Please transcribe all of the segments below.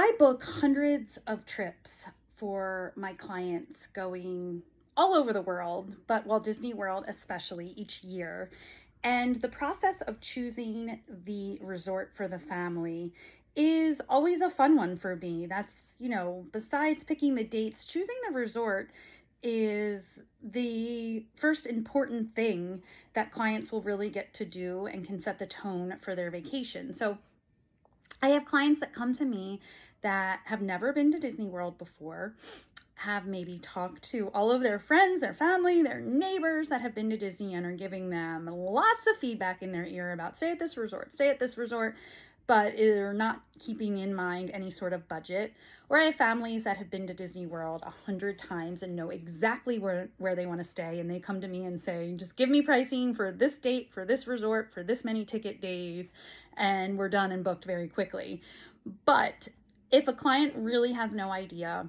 I book hundreds of trips for my clients going all over the world, but Walt Disney World especially each year. And the process of choosing the resort for the family is always a fun one for me. Besides picking the dates, choosing the resort is the first important thing that clients will really get to do and can set the tone for their vacation. So I have clients that come to me that have never been to Disney World before, have maybe talked to all of their friends, their family, their neighbors that have been to Disney and are giving them lots of feedback in their ear about stay at this resort, but are not keeping in mind any sort of budget. Or I have families that have been to Disney World 100 times and know exactly where they want to stay. And they come to me and say, just give me pricing for this date, for this resort, for this many ticket days. And we're done and booked very quickly. But if a client really has no idea,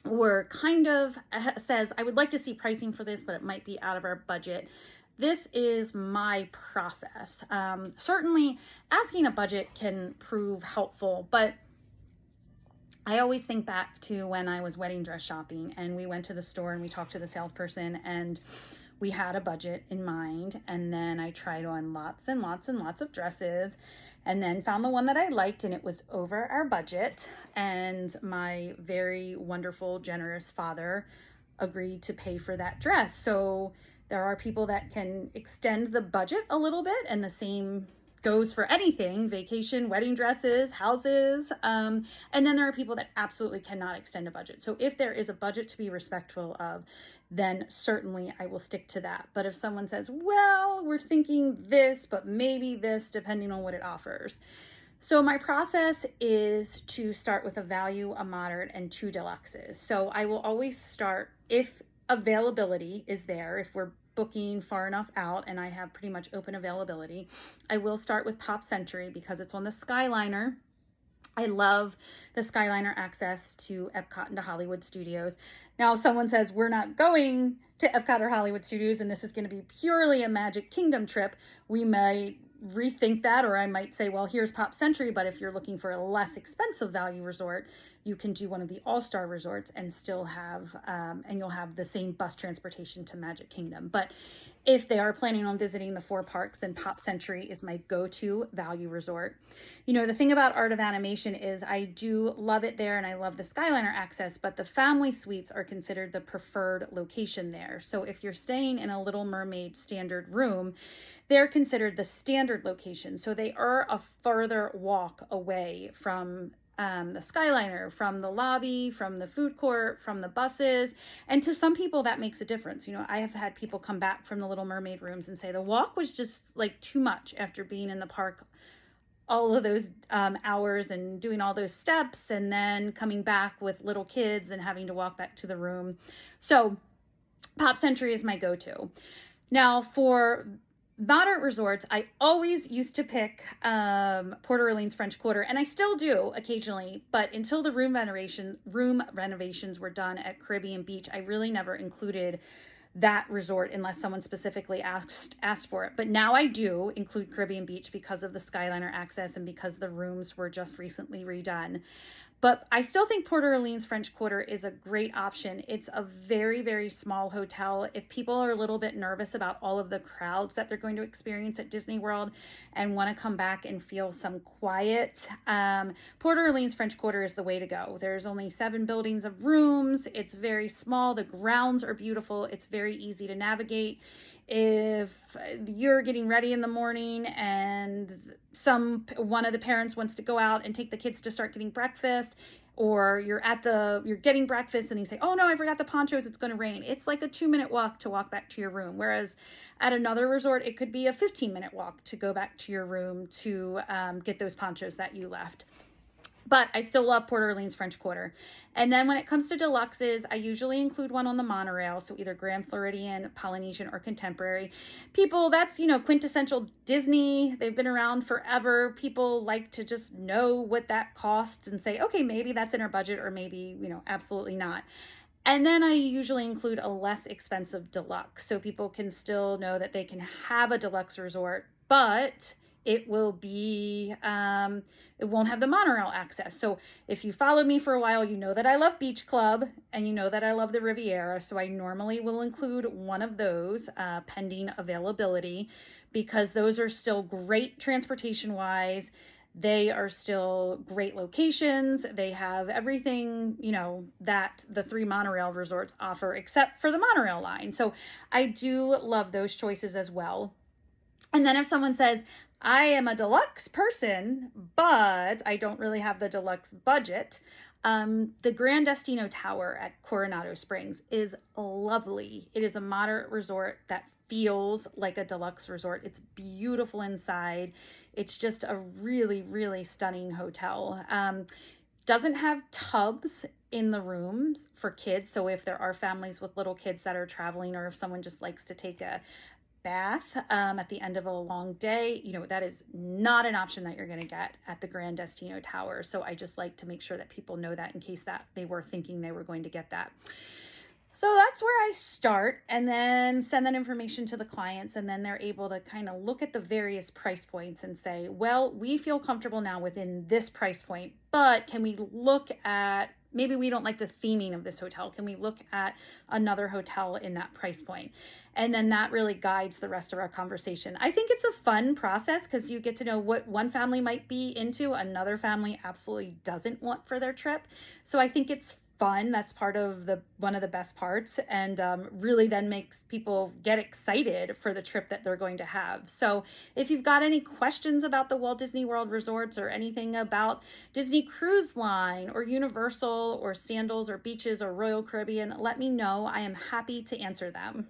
or kind of says, I would like to see pricing for this, but it might be out of our budget, this is my process. Certainly asking a budget can prove helpful, but I always think back to when I was wedding dress shopping and we went to the store and we talked to the salesperson and we had a budget in mind. And then I tried on lots and lots and lots of dresses and then found the one that I liked, and it was over our budget. And my very wonderful, generous father agreed to pay for that dress. So there are people that can extend the budget a little bit, and the same goes for anything: vacation, wedding dresses, houses. And then there are people that absolutely cannot extend a budget. So if there is a budget to be respectful of, then certainly I will stick to that. But if someone says, well, we're thinking this, but maybe this, depending on what it offers. So my process is to start with a value, a moderate, and two deluxes. So I will always start, if availability is there, if we're booking far enough out and I have pretty much open availability, I will start with Pop Century because it's on the Skyliner. I love the Skyliner access to Epcot and to Hollywood Studios. Now, if someone says we're not going to Epcot or Hollywood Studios and this is going to be purely a Magic Kingdom trip, we might rethink that, or I might say, well, here's Pop Century, but if you're looking for a less expensive value resort, you can do one of the all-star resorts and still have, and you'll have the same bus transportation to Magic Kingdom. But if they are planning on visiting the four parks, then Pop Century is my go-to value resort. You know, the thing about Art of Animation is I do love it there and I love the Skyliner access, but the family suites are considered the preferred location there. So if you're staying in a Little Mermaid standard room, they're considered the standard location. So they are a further walk away from the Skyliner, from the lobby, from the food court, from the buses. And to some people that makes a difference. You know, I have had people come back from the Little Mermaid rooms and say the walk was just like too much after being in the park all of those hours and doing all those steps and then coming back with little kids and having to walk back to the room. So Pop Century is my go-to. Now for moderate resorts, I always used to pick Port Orleans French Quarter, and I still do occasionally, but until the room renovations were done at Caribbean Beach, I really never included that resort unless someone specifically asked for it. But now I do include Caribbean Beach because of the Skyliner access and because the rooms were just recently redone. But I still think Port Orleans French Quarter is a great option. It's a very, very small hotel. If people are a little bit nervous about all of the crowds that they're going to experience at Disney World and want to come back and feel some quiet, Port Orleans French Quarter is the way to go. There's only 7 buildings of rooms. It's very small. The grounds are beautiful. It's very easy to navigate. If you're getting ready in the morning and one of the parents wants to go out and take the kids to start getting breakfast, or you're getting breakfast and you say, oh no, I forgot the ponchos, it's going to rain. It's like a 2-minute walk to walk back to your room. Whereas at another resort, it could be a 15-minute walk to go back to your room to get those ponchos that you left. But I still love Port Orleans French Quarter. And then when it comes to deluxes, I usually include one on the monorail. So either Grand Floridian, Polynesian, or Contemporary. People, that's, quintessential Disney. They've been around forever. People like to just know what that costs and say, okay, maybe that's in our budget, or maybe, absolutely not. And then I usually include a less expensive deluxe. So people can still know that they can have a deluxe resort, but It will be, it won't have the monorail access. So if you followed me for a while, you know that I love Beach Club and you know that I love the Riviera. So I normally will include one of those pending availability, because those are still great transportation wise. They are still great locations. They have everything, that the 3 monorail resorts offer except for the monorail line. So I do love those choices as well. And then if someone says, I am a deluxe person, but I don't really have the deluxe budget, the Grand Destino Tower at Coronado Springs is lovely. It is a moderate resort that feels like a deluxe resort. It's beautiful inside. It's just a really, really stunning hotel. Doesn't have tubs in the rooms for kids. So if there are families with little kids that are traveling, or if someone just likes to take a bath at the end of a long day, that is not an option that you're going to get at the Grand Destino Tower. So I just like to make sure that people know that, in case that they were thinking they were going to get that. So that's where I start, and then send that information to the clients, and then they're able to kind of look at the various price points and say, well, we feel comfortable now within this price point, but can we look at, maybe we don't like the theming of this hotel. Can we look at another hotel in that price point? And then that really guides the rest of our conversation. I think it's a fun process because you get to know what one family might be into, another family absolutely doesn't want for their trip. So I think it's fun. That's part of one of the best parts, and really then makes people get excited for the trip that they're going to have. So if you've got any questions about the Walt Disney World resorts, or anything about Disney Cruise Line or Universal or Sandals or Beaches or Royal Caribbean, let me know. I am happy to answer them.